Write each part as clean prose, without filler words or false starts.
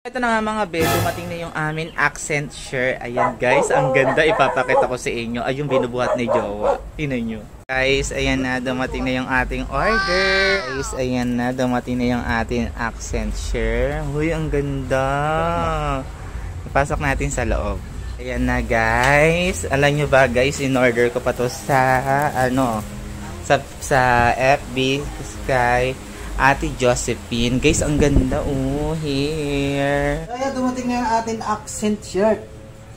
Ito na nga mga be, dumating na yung amin accent shirt. Ayan guys, ang ganda. Ipapakita ko sa inyo. Ay, yung binubuhat ni Jowa. Tingnan nyo. Guys, ayan na, dumating na yung ating order. Guys, ayan na, dumating na yung ating accent shirt. Uy, ang ganda. Ipasok natin sa loob. Ayan na guys. Alam nyo ba guys, in-order ko pa to sa, sa FB, kay Ate Josephine. Guys, ang ganda. Oh, here. Kaya dumating na yung ating accent shirt.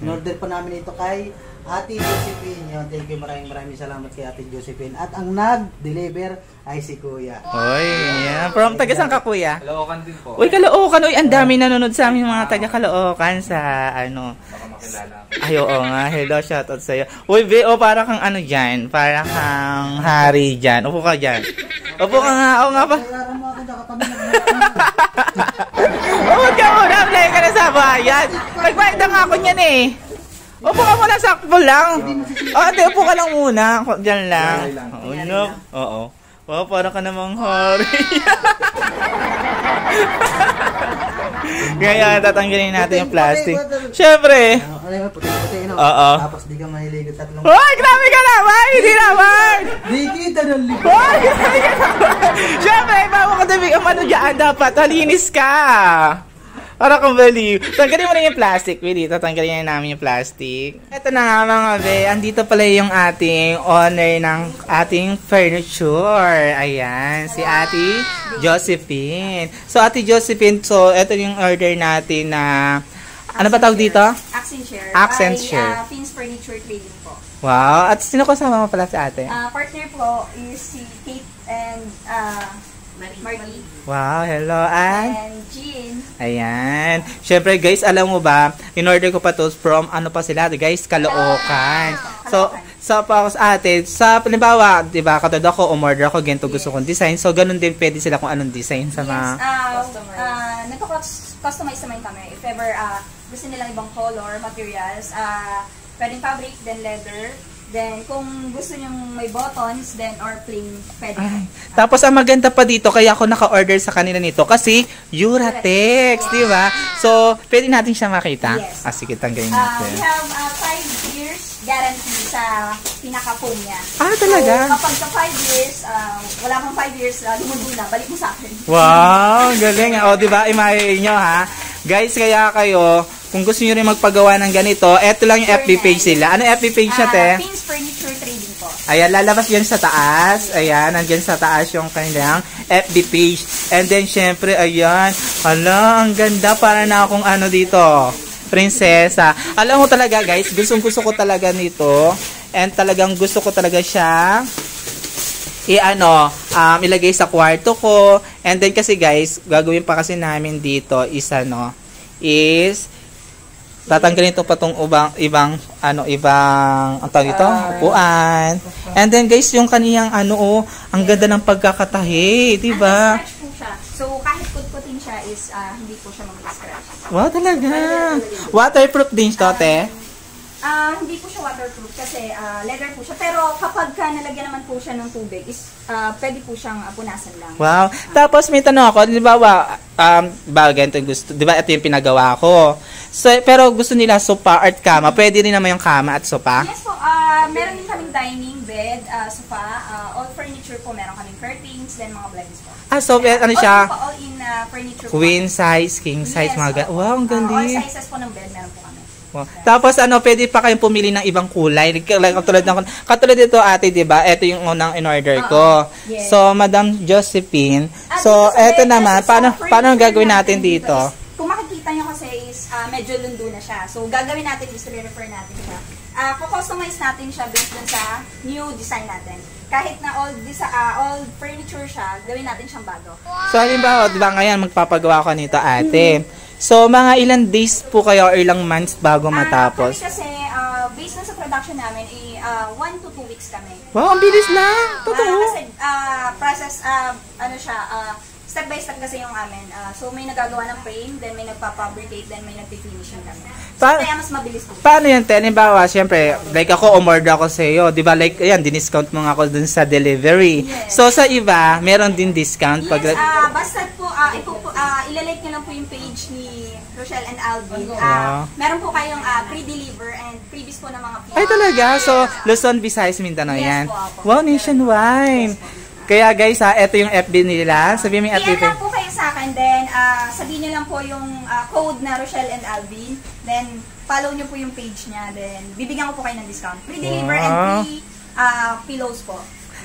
In-order pa namin ito kay Ate Josephine. Yun, thank you. Maraming salamat kay Ate Josephine. At ang nag-deliver ay si Kuya. Oy, yeah. From taga saan ka, Kuya? Caloocan din po. Uy, Caloocan. Uy, ang dami nanonood sa amin mga taga Caloocan sa Baka makilala. Ay, oo nga. Hello, shoutout sa'yo. Uy, Be, para kang ano dyan. Para kang hari dyan. Upo ka dyan. Upo ka nga. Oo nga pa. Huwag ka muna. Play ka na sa bayan. Nagbayad na nga ako niyan eh. Upo ka muna, sakpo lang. Ate, upo ka lang muna. Diyan lang. Oo, no. Oo. Wow, para ka namang hari. Kaya tatanggalin natin yung plastic. Siyempre. Puti-puti, no? Oo. Tapos di ka mahiligot tatlong... Hoy, grabe ka naman! Hindi naman! Di kita ng ligot. Hoy, grabe ka naman! Siyempre, bago ka dabi ang ano dyan, dapat malinis ka. Para kang baliw. Tanggalin mo na yung plastic, Willie. Tatanggalin na namin yung plastic. Ito na nga mga be. Andito pala yung ating owner ng ating furniture. Ayan, si Ate Josephine. So, Ate Josephine, so, ito yung order natin na... Ano ba tawag dito? Accent share. Accent share. Pins Furniture Trading po. Wow. At sino kasama mo pala si ate? Partner po is si Kate and Marie. Wow, hello. And Jean. Ayan. Siyempre guys, alam mo ba, in-order ko pa to from ano pa sila, guys, Caloocan. So pa ako sa ate, sa halimbawa, di ba, katulad ako, umorder ako, ganito gusto kong design. So, ganun din pwede sila kung anong design sa mga... Nagko-customize naman kami. If ever gusto nilang ibang color, materials, pwedeng fabric, then leather. Then, kung gusto nyong may buttons, then or plain, pwede. Tapos, ang maganda pa dito, kaya ako naka-order sa kanila nito, kasi Uratex, di ba? So, pwede natin siya makita? Yes. Sige, tanggalin natin. We have 5 years guarantee sa pinaka-phone niya. Talaga? So, kapag sa 5 years, wala pang 5 years, lumundo na, balik mo sa akin. Wow, galing. O, di ba? Imahe nyo, ha? Guys, kaya kayo, kung gusto nyo rin magpagawa ng ganito, eto lang yung FB page sila. Ano FB page siya, te? Pins Furniture Trading po. Ayan, lalabas yan sa taas. Ayan, nandiyan sa taas yung kanilang FB page. And then, syempre, ayan. Hala, ang ganda. Para na akong ano dito, prinsesa. Alam mo talaga, guys, gusto ko talaga nito. And talagang gusto ko talaga siya ilagay sa kwarto ko. And then kasi guys, gagawin pa kasi namin dito is tatanggalin ito pa tong ibang ang tawag ito, upuan. And then guys, yung kaniyang ang ganda ng pagkakatahi, di ba? Scratch po siya. So kahit kutkutin siya is hindi po siya mag-scratch. Wow, talaga. Waterproof din ito, te? Hindi po siya waterproof kasi leather po siya. Pero kapag nalagyan naman po siya ng tubig is pwede po siyang punasan lang. Wow. Tapos may tanong ako, di ba ganito gusto, di ba ito yung pinagawa ko. So, pero gusto nila sofa at kama. Pwede rin naman yung kama at sofa? Yes po. Meron din kaming dining, bed, sofa, all furniture po. Meron kaming curtains, then mga blinds po. So ano siya? All in furniture po. Queen size, king size, mga wow, ang ganda. All sizes po ng bed meron po kami. Wow. Tapos pwede pa kayong pumili ng ibang kulay. Katulad dito ate, 'di ba? Ito yung unang in-order ko. Yes. So, Madam Josephine. So, ito naman, paano gagawin natin dito? Kung makikita nyo kasi is medyo lundo na siya. So, gagawin natin is refer natin siya. Kukustomize natin siya based dun sa new design natin. Kahit na all furniture siya, gawin natin siyang bago. So, halimbawa, 'di ba ngayon magpapagawa ko nito, ate? So, mga ilang days po kayo or ilang months bago matapos? Kasi, based na sa production namin, 1 to 2 weeks kami. Wow, ang bilis na! Totoo! Kasi, process, step by step kasi yung amin. So, may nagagawa ng frame, then may nagpa-fabricate, then may nagpi-finishing kami. So, kaya mas mabilis po. Paano yan, te? Halimbawa, syempre, like ako, umorder ako sa iyo. Di ba, like, ayan, diniscount mo nga ako dun sa delivery. Yes. So, sa iba, meron din discount? Yes, basta po, ilalike nyo lang po yung page ni Rochelle and Alvin. Wow. Meron po kayong pre-deliver and previous po na mga PO. Ay talaga? So, Luzon, Visayas, Mindanao Yes yan? po, apo. Wow, nationwide. Kaya guys ha, ito yung FB nila. Sabihin mo yung FB. PM lang po kayo sa akin, then sabihin nyo lang po yung code na Rochelle and Alvin. Then, follow nyo po yung page niya. Then, bibigyan ko po kayo ng discount. Pre-deliver and free pillows po.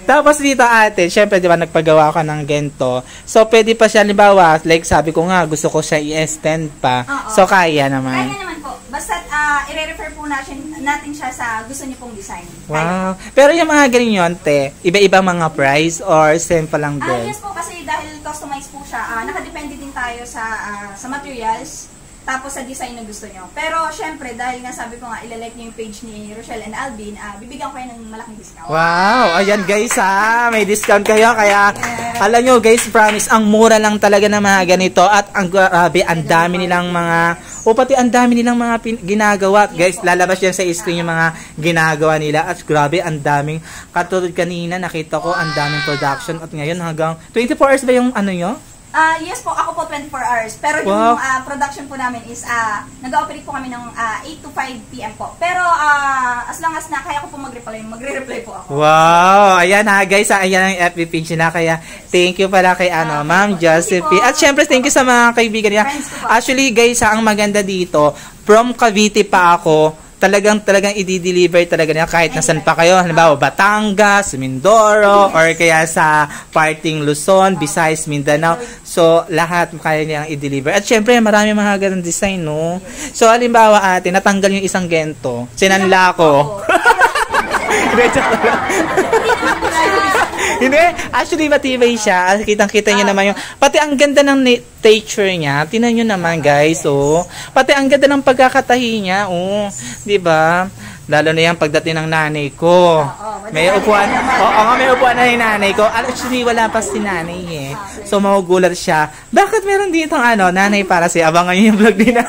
Tapos dito ate, syempre di ba nagpagawa ka ng gento. So pwede pa siya, halimbawa, like sabi ko nga, gusto ko siya i-extend pa. Oo. So kaya naman. Kaya naman po. Basta i-refer po natin siya sa gusto niyo pong design. Wow. Pero yung mga ganyan, te, iba-iba mga price or same pa lang din? Yes po, kasi dahil customized po siya, nakadepende din tayo sa materials, tapos sa design na gusto nyo. Pero syempre, dahil nga sabi ko nga, ilalike nyo yung page ni Rochelle and Alvin, bibigyan ko kayo ng malaking discount. Wow! Ayan guys ha, may discount kayo. Kaya alam nyo guys, promise, ang mura lang talaga ng mga ganito. At ang grabe, ang dami nilang mga, pati ang dami nilang mga ginagawa. Guys, lalabas yan sa screen yung mga ginagawa nila. At grabe, ang daming, katulad kanina, nakita ko, ang daming production. At ngayon hanggang 24 hours ba yung ano nyo? Yes po, ako po 24 hours. Pero Wow. yung production po namin is, nag-ooperate po kami ng 8 to 5 p.m. po. Pero as long as na kaya ko po magre-reply po ako. Wow! Ayan ha guys, ayan ang FB page na. Kaya thank you pala kay Ma'am Josephine. At syempre thank you sa mga kaibigan niya. Friends ko po. Actually guys, ang maganda dito, from Cavite pa ako, talagang i-deliver talaga niya kahit nasan pa kayo. Halimbawa, Batangas, Mindoro, or kaya sa parting Luzon, Visayas, Mindanao. So, lahat kaya niyang i-deliver. At syempre, marami mga ganang design, no? So, halimbawa, ate, natanggal yung isang gento. Sinanla ko. Hindi, actually matibay siya. Kitang-kita niyo naman yung, pati ang ganda ng texture niya. Tingnan niyo naman guys, oh. Pati ang ganda ng pagkakatahi niya, oh. 'Di ba? Lalo na yan pagdating ng nanay ko. May upuan. Oo, may upuan na yung nanay ko. Actually, wala pa si nanay eh. So, magugulat siya. Bakit meron dito nanay para si abangan niyo yung vlog din na.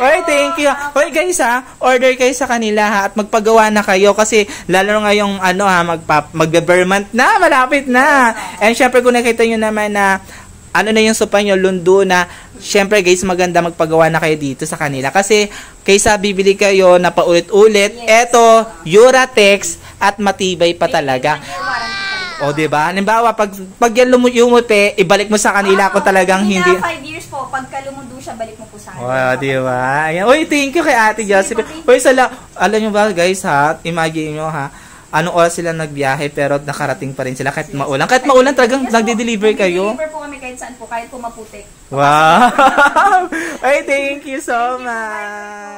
Oy, thank you. Oy guys order kayo sa kanila ha, at magpagawa na kayo kasi lalo ngayong magbe-Vermont na, malapit na. And syempre kung nakita niyo naman na na yung sopa nyo, lundo na, syempre guys, maganda magpagawa na kayo dito sa kanila. Kasi, kaysa bibili kayo na paulit-ulit, eto, Uratex, at matibay pa talaga. O, diba? Halimbawa, pag yan yumuti, ibalik mo sa kanila kung talagang hindi. 5 years po, pagka lumundo siya, balik mo po sa kanila. Wow, diba? Ayan. Uy, thank you kay Ate Josephine. Uy, alam nyo ba guys ha, imagine nyo ha, anong oras sila nagbiyahe pero nakarating pa rin sila kahit maulan. Kahit maulan talagang nagde-deliver kayo. Nagde-deliver po kami kahit saan po, kahit po maputik. Wow! Ay, thank you so much!